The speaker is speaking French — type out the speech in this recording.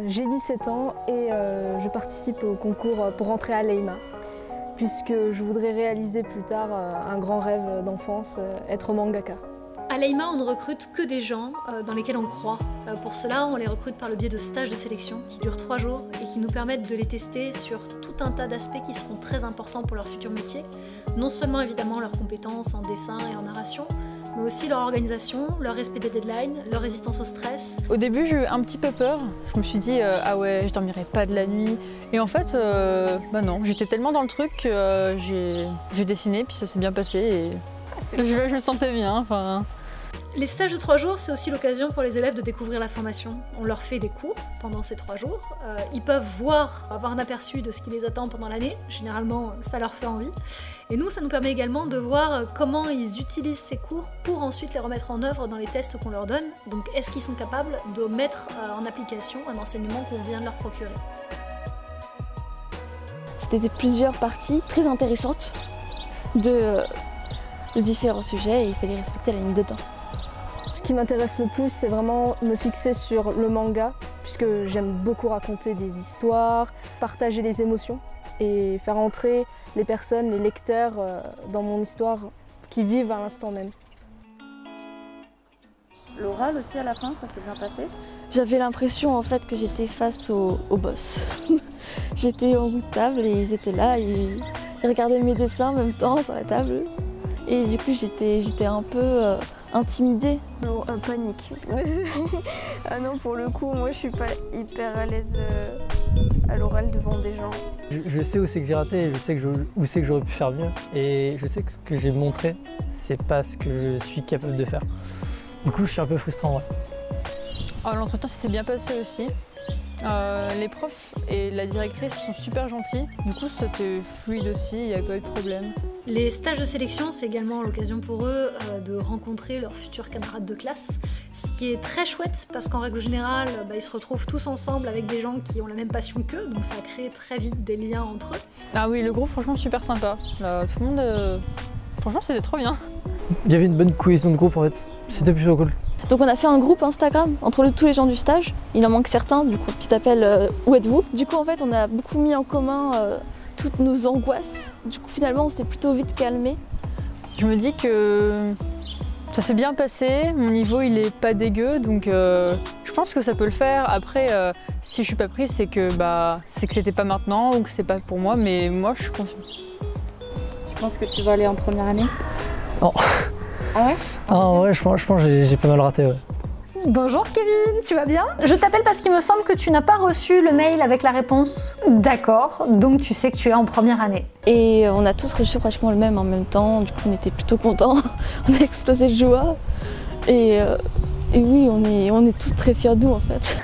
J'ai 17 ans et je participe au concours pour rentrer à l'EIMA, puisque je voudrais réaliser plus tard un grand rêve d'enfance, être mangaka. À l'EIMA, on ne recrute que des gens dans lesquels on croit. Pour cela, on les recrute par le biais de stages de sélection qui durent 3 jours et qui nous permettent de les tester sur tout un tas d'aspects qui seront très importants pour leur futur métier. Non seulement évidemment leurs compétences en dessin et en narration, mais aussi leur organisation, leur respect des deadlines, leur résistance au stress. Au début, j'ai eu un petit peu peur. Je me suis dit ah ouais, je dormirai pas de la nuit. Et en fait, bah non, j'étais tellement dans le truc que j'ai dessiné, puis ça s'est bien passé et je me sentais bien. Enfin. Les stages de 3 jours, c'est aussi l'occasion pour les élèves de découvrir la formation. On leur fait des cours pendant ces 3 jours. Ils peuvent avoir un aperçu de ce qui les attend pendant l'année. Généralement, ça leur fait envie. Et nous, ça nous permet également de voir comment ils utilisent ces cours pour ensuite les remettre en œuvre dans les tests qu'on leur donne. Donc, est-ce qu'ils sont capables de mettre en application un enseignement qu'on vient de leur procurer? C'était plusieurs parties très intéressantes de différents sujets et il fallait respecter la ligne de temps. Ce qui m'intéresse le plus, c'est vraiment me fixer sur le manga, puisque j'aime beaucoup raconter des histoires, partager les émotions et faire entrer les personnes, les lecteurs dans mon histoire qui vivent à l'instant même. L'oral aussi à la fin, ça s'est bien passé? J'avais l'impression en fait que j'étais face au boss. J'étais en bout de table et ils étaient là, ils regardaient mes dessins en même temps sur la table. Et du coup j'étais un peu intimidée. Non, panique. Ah non, pour le coup, moi je suis pas hyper à l'aise à l'oral devant des gens. Je sais où c'est que j'ai raté et je sais où c'est que j'aurais pu faire mieux. Et je sais que ce que j'ai montré, c'est pas ce que je suis capable de faire. Du coup, je suis un peu frustrant, ouais. L'entretien s'est bien passé aussi. Les profs et la directrice sont super gentils. Du coup, c'était fluide aussi, il n'y a pas eu de problème. Les stages de sélection, c'est également l'occasion pour eux de rencontrer leurs futurs camarades de classe. Ce qui est très chouette parce qu'en règle générale, ils se retrouvent tous ensemble avec des gens qui ont la même passion qu'eux, donc ça crée très vite des liens entre eux. Ah oui, le groupe, franchement, super sympa. Tout le monde, franchement, c'était trop bien. Il y avait une bonne cohésion de groupe en fait, c'était plutôt cool. Donc on a fait un groupe Instagram entre tous les gens du stage. Il en manque certains, du coup petit appel où êtes-vous? Du coup en fait on a beaucoup mis en commun toutes nos angoisses. Du coup finalement on s'est plutôt vite calmé. Je me dis que ça s'est bien passé, mon niveau il est pas dégueu, donc je pense que ça peut le faire. Après si je suis pas prise c'est que c'était pas maintenant ou que c'est pas pour moi, mais moi je suis confiante. Tu penses que tu vas aller en première année? Non. Ah ouais? Ah ouais, je pense que j'ai pas mal raté, ouais. Bonjour Kevin, tu vas bien? Je t'appelle parce qu'il me semble que tu n'as pas reçu le mail avec la réponse. D'accord, donc tu sais que tu es en première année. Et on a tous reçu pratiquement le même en même temps, du coup on était plutôt contents. On a explosé de joie. Et oui, on est tous très fiers de nous en fait.